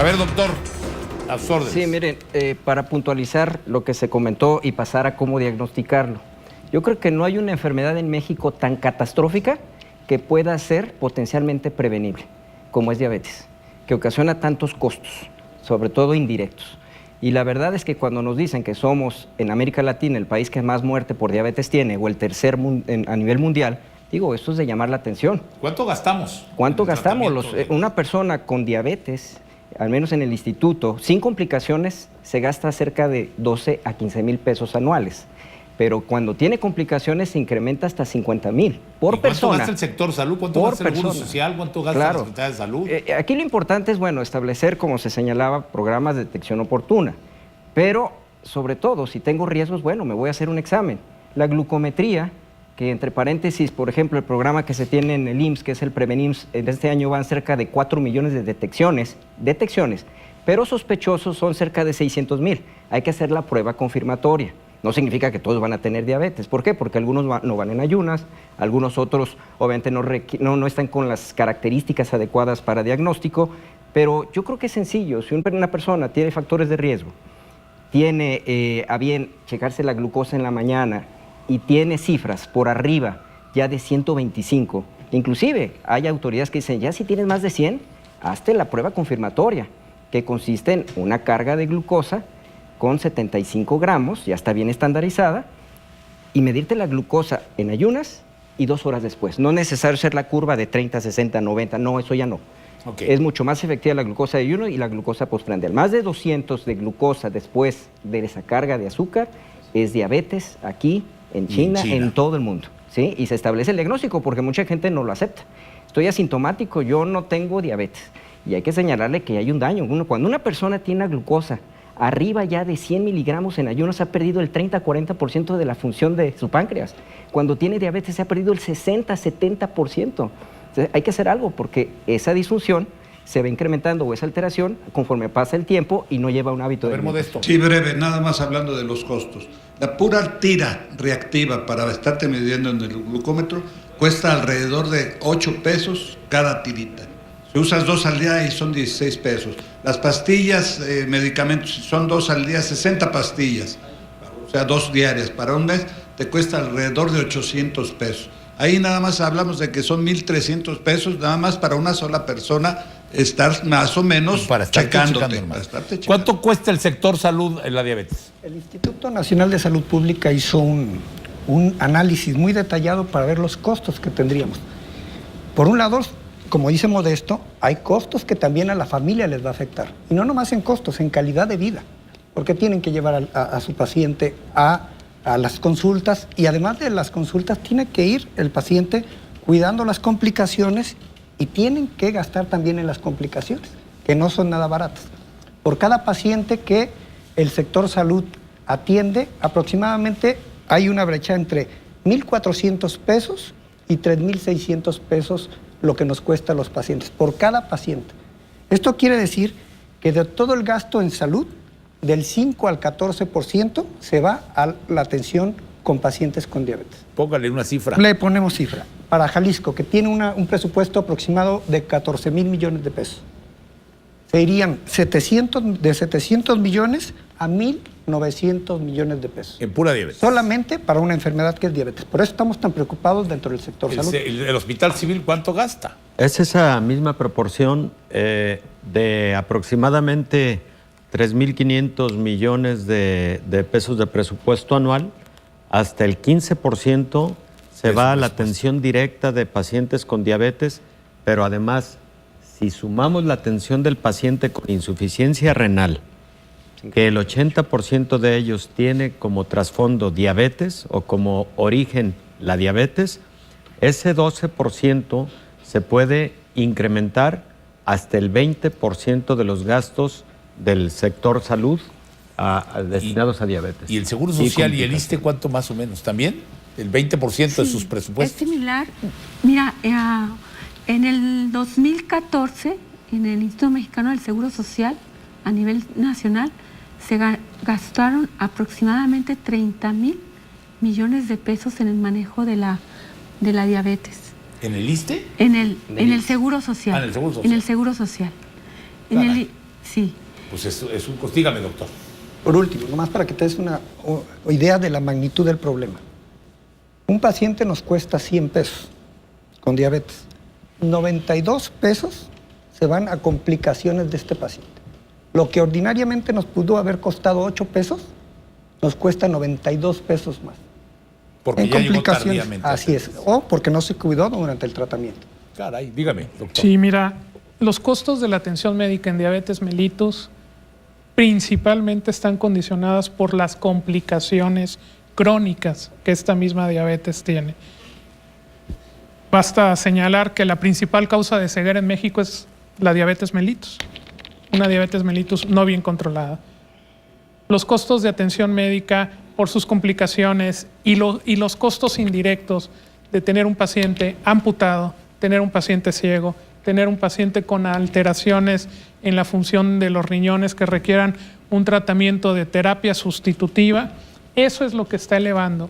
ver, doctor, a sus órdenes. Sí, miren, para puntualizar lo que se comentó y pasar a cómo diagnosticarlo. Yo creo que no hay una enfermedad en México tan catastrófica que pueda ser potencialmente prevenible, como es diabetes, que ocasiona tantos costos, sobre todo indirectos. Y la verdad es que cuando nos dicen que somos en América Latina el país que más muerte por diabetes tiene o el tercer a nivel mundial, digo, esto es de llamar la atención. ¿Cuánto gastamos? ¿Cuánto gastamos? Una persona con diabetes, al menos en el instituto, sin complicaciones, se gasta cerca de 12 a 15 mil pesos anuales. Pero cuando tiene complicaciones se incrementa hasta 50,000 por persona. ¿Cuánto gasta el sector salud? ¿Cuánto gasta el Seguro Social? ¿Cuánto gasta la Secretaría de Salud? Aquí lo importante es, bueno, establecer, como se señalaba, programas de detección oportuna. Pero, sobre todo, si tengo riesgos, bueno, me voy a hacer un examen. La glucometría, que entre paréntesis, por ejemplo, el programa que se tiene en el IMSS, que es el Prevenims, en este año van cerca de 4 millones de detecciones, pero sospechosos son cerca de 600,000. Hay que hacer la prueba confirmatoria. No significa que todos van a tener diabetes. ¿Por qué? Porque algunos no van en ayunas, algunos otros obviamente no están con las características adecuadas para diagnóstico, pero yo creo que es sencillo. Si una persona tiene factores de riesgo, tiene a bien checarse la glucosa en la mañana y tiene cifras por arriba ya de 125, inclusive hay autoridades que dicen, ya si tienes más de 100, hazte la prueba confirmatoria, que consiste en una carga de glucosa con 75 gramos, ya está bien estandarizada, y medirte la glucosa en ayunas y 2 horas después. No es necesario hacer la curva de 30, 60, 90, no, eso ya no. Okay. Es mucho más efectiva la glucosa de ayuno y la glucosa postprandial. Más de 200 de glucosa después de esa carga de azúcar es diabetes aquí, en China, en todo el mundo, ¿sí? Y se establece el diagnóstico porque mucha gente no lo acepta. Estoy asintomático, yo no tengo diabetes. Y hay que señalarle que hay un daño. Cuando una persona tiene glucosa arriba ya de 100 miligramos en ayunos, ha perdido el 30-40% de la función de su páncreas. Cuando tiene diabetes se ha perdido el 60-70%. Entonces, hay que hacer algo porque esa disfunción se va incrementando o esa alteración conforme pasa el tiempo y no lleva un hábito de Modesto. Sí, breve, nada más hablando de los costos. La pura tira reactiva para estarte midiendo en el glucómetro cuesta alrededor de 8 pesos cada tirita. Si usas 2 al día y son 16 pesos. Las pastillas, medicamentos, son 2 al día, 60 pastillas. O sea, 2 diarias. Para un mes te cuesta alrededor de 800 pesos. Ahí nada más hablamos de que son 1,300 pesos, nada más para una sola persona estar más o menos para checándote. ¿Cuánto cuesta el sector salud en la diabetes? El Instituto Nacional de Salud Pública hizo un análisis muy detallado para ver los costos que tendríamos. Por un lado, como dice Modesto, hay costos que también a la familia les va a afectar. Y no nomás en costos, en calidad de vida. Porque tienen que llevar a su paciente a las consultas y además de las consultas tiene que ir el paciente cuidando las complicaciones y tienen que gastar también en las complicaciones, que no son nada baratas. Por cada paciente que el sector salud atiende, aproximadamente hay una brecha entre 1,400 pesos y 3,600 pesos lo que nos cuesta a los pacientes, por cada paciente. Esto quiere decir que de todo el gasto en salud, del 5 al 14% se va a la atención con pacientes con diabetes. Póngale una cifra. Le ponemos cifra. Para Jalisco, que tiene un presupuesto aproximado de 14,000 millones de pesos, se irían de 700 millones a 1,900 millones de pesos. En pura diabetes. Solamente para una enfermedad que es diabetes. Por eso estamos tan preocupados dentro del sector salud. ¿El hospital civil cuánto gasta? Es esa misma proporción de aproximadamente 3,500 millones de pesos de presupuesto anual, hasta el 15% se va a la atención directa de pacientes con diabetes, pero además, si sumamos la atención del paciente con insuficiencia renal, que el 80% de ellos tiene como trasfondo diabetes o como origen la diabetes, ese 12% se puede incrementar hasta el 20% de los gastos del sector salud destinados a diabetes. ¿Y el Seguro Social y el ISSSTE cuánto más o menos? ¿También? ¿El 20% de sus presupuestos? Es similar. Mira, en el 2014, en el Instituto Mexicano del Seguro Social, a nivel nacional, se gastaron aproximadamente 30,000 millones de pesos en el manejo de la diabetes. ¿En el ISSSTE? En el Seguro Social. En el Seguro Social. En el Seguro Social. Sí. Pues es un costo. Dígame, doctor. Por último, nomás para que te des una idea de la magnitud del problema. Un paciente nos cuesta 100 pesos con diabetes. 92 pesos se van a complicaciones de este paciente. Lo que ordinariamente nos pudo haber costado 8 pesos, nos cuesta 92 pesos más. Porque en ya llegó complicaciones, tardíamente. así es. O porque no se cuidó durante el tratamiento. Caray, dígame, doctor. Sí, mira, los costos de la atención médica en diabetes mellitus principalmente están condicionadas por las complicaciones crónicas que esta misma diabetes tiene. Basta señalar que la principal causa de ceguera en México es la diabetes mellitus, una diabetes mellitus no bien controlada. Los costos de atención médica por sus complicaciones y los costos indirectos de tener un paciente amputado, tener un paciente ciego, tener un paciente con alteraciones en la función de los riñones que requieran un tratamiento de terapia sustitutiva, eso es lo que está elevando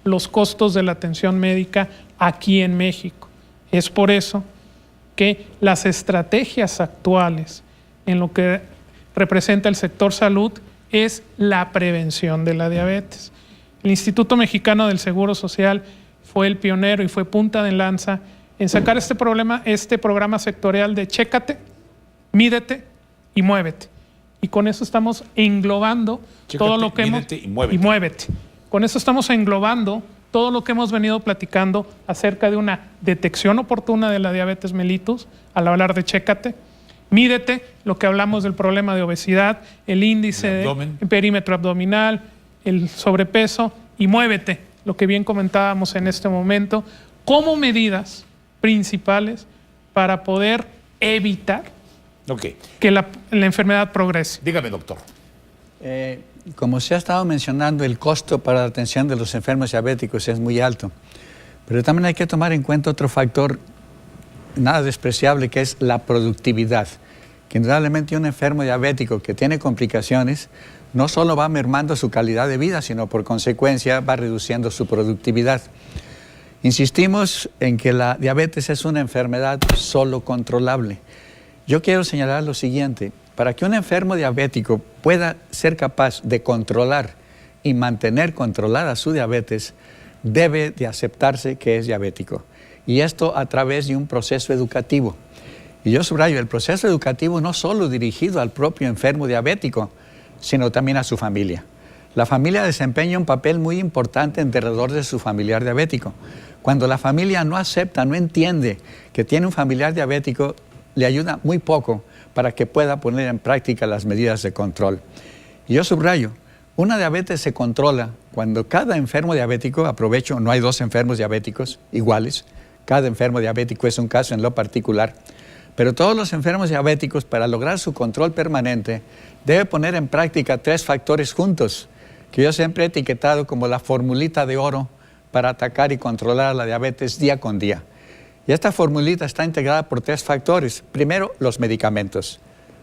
los costos de la atención médica aquí en México. Es por eso que las estrategias actuales en lo que representa el sector salud es la prevención de la diabetes. El Instituto Mexicano del Seguro Social fue el pionero y fue punta de lanza en sacar este programa sectorial de chécate, mídete y muévete. Y con eso estamos englobando Chécate, todo lo que mídete y muévete. y muévete. Con eso estamos englobando todo lo que hemos venido platicando acerca de una detección oportuna de la diabetes mellitus al hablar de chécate, mídete, lo que hablamos del problema de obesidad, el índice de perímetro abdominal, el sobrepeso, y muévete, lo que bien comentábamos en este momento, como medidas principales para poder evitar que la enfermedad progrese. Dígame, doctor. Como se ha estado mencionando, el costo para la atención de los enfermos diabéticos es muy alto, pero también hay que tomar en cuenta otro factor nada despreciable, que es la productividad. Que indudablemente un enfermo diabético que tiene complicaciones no solo va mermando su calidad de vida, sino por consecuencia va reduciendo su productividad. Insistimos en que la diabetes es una enfermedad solo controlable. Yo quiero señalar lo siguiente: para que un enfermo diabético pueda ser capaz de controlar y mantener controlada su diabetes, debe de aceptarse que es diabético. Y esto a través de un proceso educativo. Y yo subrayo, el proceso educativo no solo dirigido al propio enfermo diabético, sino también a su familia. La familia desempeña un papel muy importante alrededor de su familiar diabético. Cuando la familia no acepta, no entiende que tiene un familiar diabético, le ayuda muy poco para que pueda poner en práctica las medidas de control. Y yo subrayo, una diabetes se controla cuando cada enfermo diabético, aprovecho, no hay dos enfermos diabéticos iguales, cada enfermo diabético es un caso en lo particular, pero todos los enfermos diabéticos, para lograr su control permanente, deben poner en práctica 3 factores juntos, que yo siempre he etiquetado como la formulita de oro para atacar y controlar la diabetes día con día. Y esta formulita está integrada por 3 factores. Primero, los medicamentos,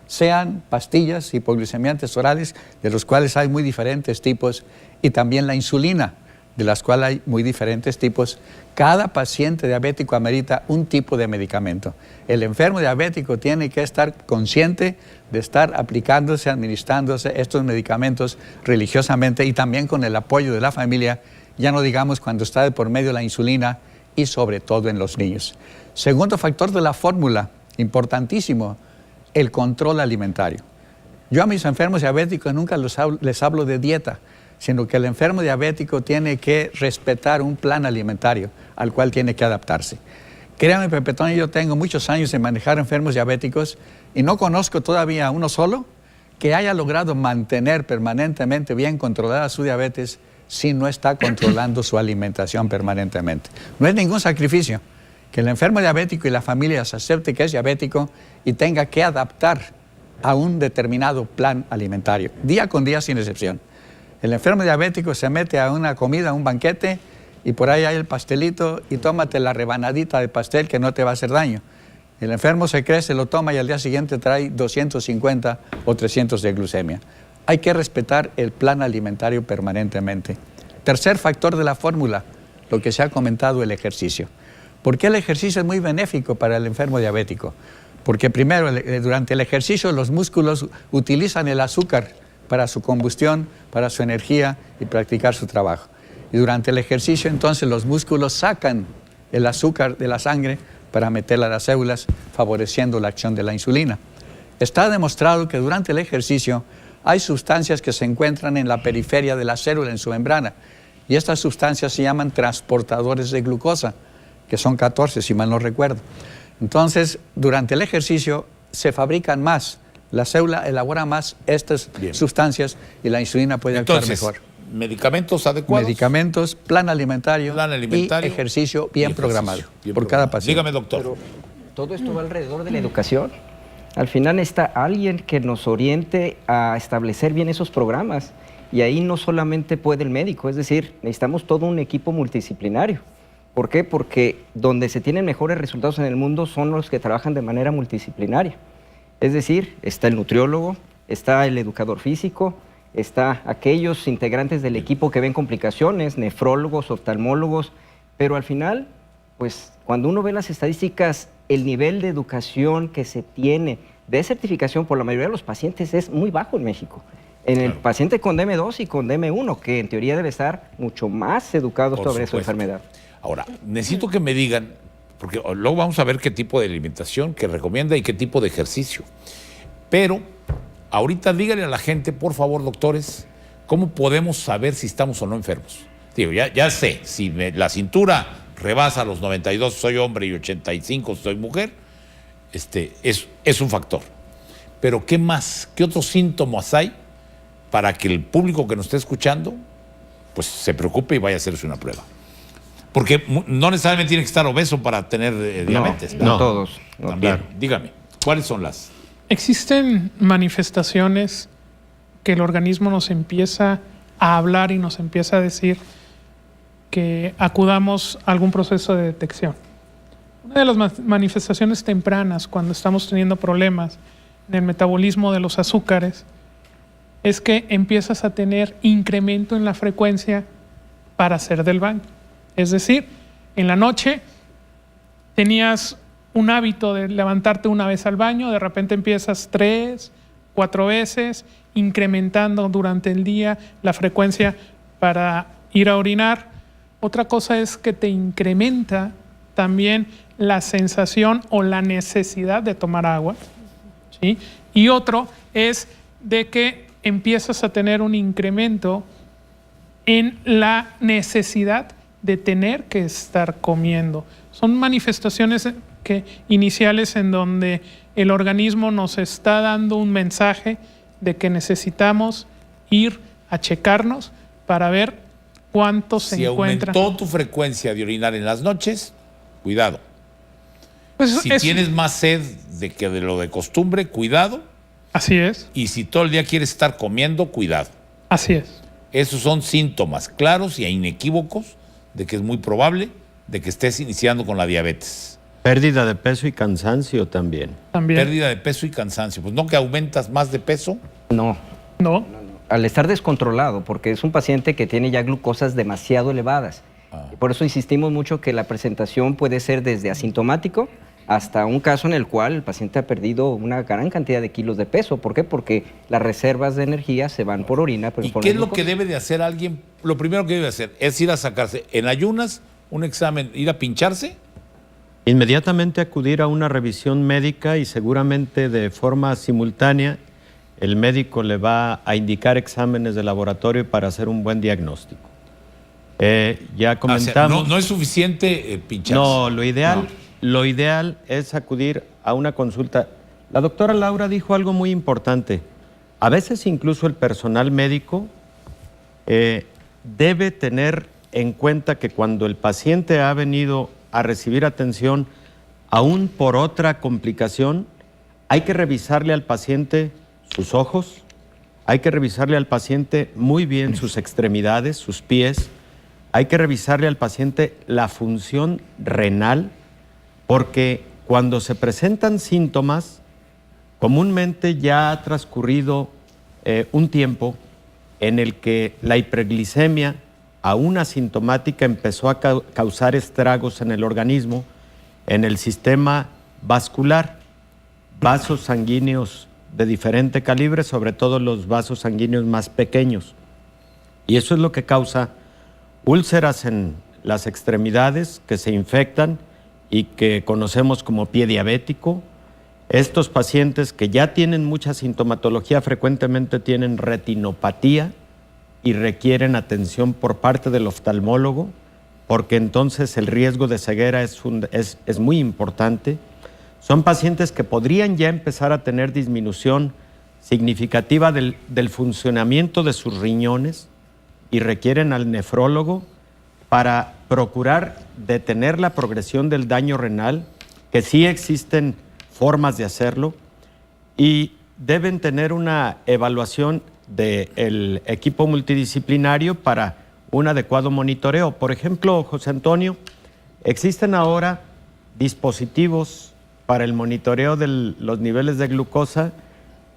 sean pastillas hipoglicemiantes orales, de los cuales hay muy diferentes tipos, y también la insulina, de las cuales hay muy diferentes tipos. Cada paciente diabético amerita un tipo de medicamento. El enfermo diabético tiene que estar consciente de estar aplicándose, administrándose estos medicamentos religiosamente y también con el apoyo de la familia, ya no digamos cuando está de por medio la insulina y sobre todo en los niños. Segundo factor de la fórmula, importantísimo, el control alimentario. Yo a mis enfermos diabéticos nunca les hablo de dieta, sino que el enfermo diabético tiene que respetar un plan alimentario al cual tiene que adaptarse. Créame, Pepe Toño, yo tengo muchos años de manejar enfermos diabéticos y no conozco todavía a uno solo que haya logrado mantener permanentemente bien controlada su diabetes si no está controlando su alimentación permanentemente. No es ningún sacrificio que el enfermo diabético y la familia se acepte que es diabético y tenga que adaptar a un determinado plan alimentario, día con día sin excepción. El enfermo diabético se mete a una comida, a un banquete, y por ahí hay el pastelito y tómate la rebanadita de pastel que no te va a hacer daño. El enfermo se cree, se lo toma y al día siguiente trae 250 o 300 de glucemia. Hay que respetar el plan alimentario permanentemente. Tercer factor de la fórmula, lo que se ha comentado, el ejercicio. ¿Por qué el ejercicio es muy benéfico para el enfermo diabético? Porque primero, durante el ejercicio, los músculos utilizan el azúcar para su combustión, para su energía y practicar su trabajo. Y durante el ejercicio, entonces, los músculos sacan el azúcar de la sangre para meterla a las células, favoreciendo la acción de la insulina. Está demostrado que durante el ejercicio hay sustancias que se encuentran en la periferia de la célula, en su membrana, y estas sustancias se llaman transportadores de glucosa, que son 14, si mal no recuerdo. Entonces, durante el ejercicio se fabrican más, la célula elabora más estas sustancias y la insulina puede actuar mejor. ¿Medicamentos adecuados? Medicamentos, plan alimentario y ejercicio bien programado por cada paciente. Dígame, doctor. Pero todo esto va alrededor de la educación. Al final necesita alguien que nos oriente a establecer bien esos programas. Y ahí no solamente puede el médico, es decir, necesitamos todo un equipo multidisciplinario. ¿Por qué? Porque donde se tienen mejores resultados en el mundo son los que trabajan de manera multidisciplinaria. Es decir, está el nutriólogo, está el educador físico, está aquellos integrantes del equipo que ven complicaciones, nefrólogos, oftalmólogos, pero al final, pues cuando uno ve las estadísticas, el nivel de educación que se tiene de certificación por la mayoría de los pacientes es muy bajo en México. En el paciente con DM2 y con DM1, que en teoría debe estar mucho más educado sobre su enfermedad. Ahora, necesito que me digan, porque luego vamos a ver qué tipo de alimentación que recomienda y qué tipo de ejercicio. Pero ahorita díganle a la gente, por favor, doctores, ¿cómo podemos saber si estamos o no enfermos? Digo, ya sé, si la cintura rebasa los 92, soy hombre, y 85, soy mujer, es un factor. Pero ¿qué más? ¿Qué otros síntomas hay para que el público que nos esté escuchando pues se preocupe y vaya a hacerse una prueba? Porque no necesariamente tiene que estar obeso para tener diabetes. No todos. No, también, claro. dígame, ¿cuáles son las? Existen manifestaciones que el organismo nos empieza a hablar y nos empieza a decir que acudamos a algún proceso de detección. Una de las manifestaciones tempranas cuando estamos teniendo problemas en el metabolismo de los azúcares es que empiezas a tener incremento en la frecuencia para hacer del baño. Es decir, en la noche tenías un hábito de levantarte una vez al baño, de repente empiezas 3, 4 veces, incrementando durante el día la frecuencia para ir a orinar. Otra cosa es que te incrementa también la sensación o la necesidad de tomar agua, ¿sí? Y otro es de que empiezas a tener un incremento en la necesidad de tener que estar comiendo. Son manifestaciones iniciales en donde el organismo nos está dando un mensaje de que necesitamos ir a checarnos para ver cuánto se encuentra. Si aumentó tu frecuencia de orinar en las noches, cuidado. Pues si tienes más sed de lo de costumbre, cuidado. Así es. Y si todo el día quieres estar comiendo, cuidado. Así es. Esos son síntomas claros y inequívocos de que es muy probable de que estés iniciando con la diabetes. Pérdida de peso y cansancio también. Pérdida de peso y cansancio. Pues no que aumentas más de peso. No. Al estar descontrolado, porque es un paciente que tiene ya glucosas demasiado elevadas. Por eso insistimos mucho que la presentación puede ser desde asintomático hasta un caso en el cual el paciente ha perdido una gran cantidad de kilos de peso. ¿Por qué? Porque las reservas de energía se van por orina. Pero ¿Y qué es lo que debe de hacer alguien? Lo primero que debe hacer es ir a sacarse en ayunas un examen, ir a pincharse. Inmediatamente acudir a una revisión médica y seguramente de forma simultánea el médico le va a indicar exámenes de laboratorio para hacer un buen diagnóstico. Ya comentamos... O sea, no es suficiente pincharse. No, lo ideal es acudir a una consulta. La doctora Laura dijo algo muy importante. A veces incluso el personal médico debe tener en cuenta que cuando el paciente ha venido a recibir atención, aún por otra complicación, hay que revisarle al paciente sus ojos, hay que revisarle al paciente muy bien sus extremidades, sus pies, hay que revisarle al paciente la función renal, porque cuando se presentan síntomas, comúnmente ya ha transcurrido un tiempo en el que la hiperglicemia, aún asintomática, empezó a causar estragos en el organismo, en el sistema vascular. vasos sanguíneos de diferente calibre, sobre todo los vasos sanguíneos más pequeños. Y eso es lo que causa úlceras en las extremidades que se infectan y que conocemos como pie diabético. Estos pacientes que ya tienen mucha sintomatología frecuentemente tienen retinopatía y requieren atención por parte del oftalmólogo, porque entonces el riesgo de ceguera es muy importante. Son pacientes que podrían ya empezar a tener disminución significativa del funcionamiento de sus riñones y requieren al nefrólogo para procurar detener la progresión del daño renal, que sí existen formas de hacerlo, y deben tener una evaluación del equipo multidisciplinario para un adecuado monitoreo. Por ejemplo, José Antonio, existen ahora dispositivos para el monitoreo de los niveles de glucosa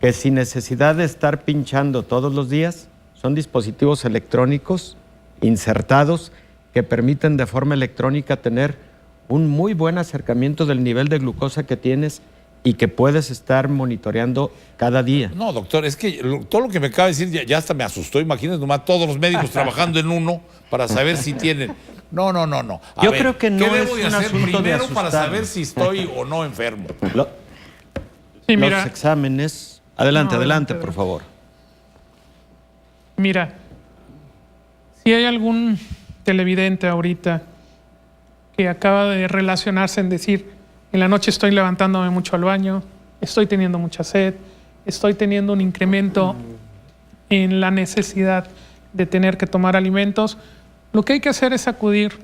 que sin necesidad de estar pinchando todos los días, son dispositivos electrónicos insertados que permiten de forma electrónica tener un muy buen acercamiento del nivel de glucosa que tienes y que puedes estar monitoreando cada día. No, doctor, es que todo lo que me acaba de decir ya hasta me asustó. Imagínate nomás todos los médicos trabajando en uno para saber si tienen... No. Yo creo que no ¿qué debo es de un hacer asunto de primero para asustar. saber si estoy o no enfermo? Sí, mira, Los exámenes. Adelante, No, adelante, adelante. por favor. mira, si hay algún televidente ahorita que acaba de relacionarse en decir, en la noche estoy levantándome mucho al baño, estoy teniendo mucha sed, estoy teniendo un incremento en la necesidad de tener que tomar alimentos, lo que hay que hacer es acudir,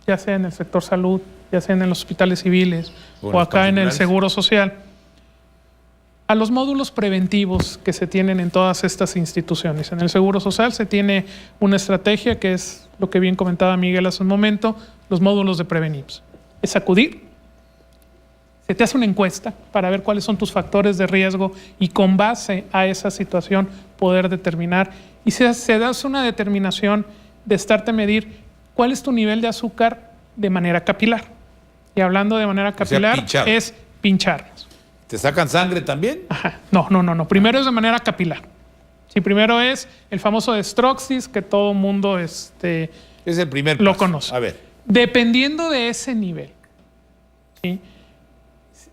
ya sea en el sector salud, ya sea en los hospitales civiles o acá en el Seguro Social, a los módulos preventivos que se tienen en todas estas instituciones. En el Seguro Social se tiene una estrategia que es lo que bien comentaba Miguel hace un momento, los módulos de Prevenips. Es acudir, se te hace una encuesta para ver cuáles son tus factores de riesgo y con base a esa situación poder determinar. Y se hace una determinación de estarte a medir cuál es tu nivel de azúcar de manera capilar. Y hablando de manera capilar, pinchar. es pincharnos. ¿Te sacan sangre también? Ajá. No. Primero es de manera capilar. Sí, primero es el famoso Destroxis que todo mundo Es el primer lo paso. conoce. A ver. Dependiendo de ese nivel, ¿sí?,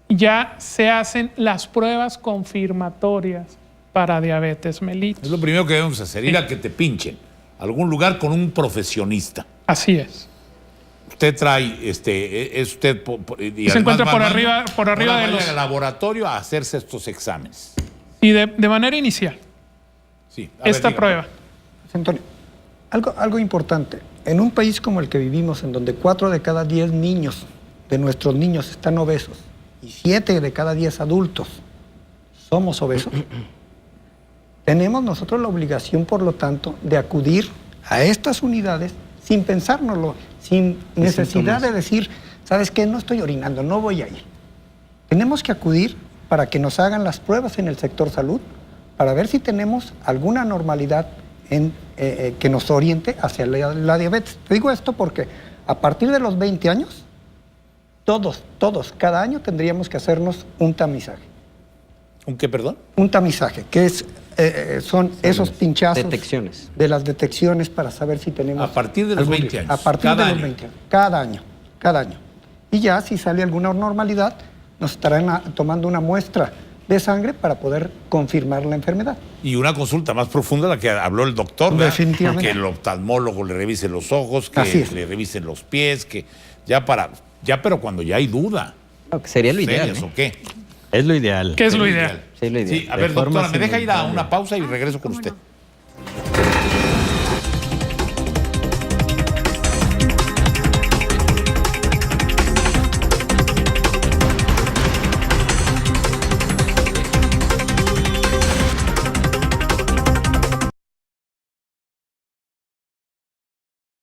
ya se hacen las pruebas confirmatorias para diabetes mellitus. Es lo primero que debemos hacer, ir a que te pinchen. A algún lugar con un profesionista. Así es. Usted trae, es usted... y Se además encuentra va- por va- arriba ahora de vaya los... al laboratorio a hacerse estos exámenes. Y de manera inicial, Sí. A ver, esta dígame. prueba. José Antonio, algo importante. En un país como el que vivimos, en donde 4 de cada 10 niños de nuestros niños están obesos y 7 de cada 10 adultos somos obesos, tenemos nosotros la obligación, por lo tanto, de acudir a estas unidades sin pensárnoslo, sin necesidad de decir, ¿sabes qué? No estoy orinando, no voy a ir. Tenemos que acudir para que nos hagan las pruebas en el sector salud para ver si tenemos alguna normalidad que nos oriente hacia la diabetes. Te digo esto porque a partir de los 20 años, todos, cada año tendríamos que hacernos un tamizaje. ¿Un qué, perdón? Un tamizaje, que son esos pinchazos Detecciones. de las detecciones para saber si tenemos... A partir de los algún 20 riesgo. años. A partir Cada de los año. 20 años. Cada año. Y ya si sale alguna normalidad, nos estarán tomando una muestra de sangre para poder confirmar la enfermedad. Y una consulta más profunda, la que habló el doctor, ¿verdad? Definitivamente. Que el oftalmólogo le revise los ojos, que Así es. le revise los pies, que pero cuando ya hay duda. No, que sería lo ideal. ¿Serias o qué? Es lo ideal. ¿Qué es lo ideal? Sí, lo ideal. Sí, a De ver, forma doctora, me deja ir a simultánea. una pausa y regreso con ¿Cómo usted. no?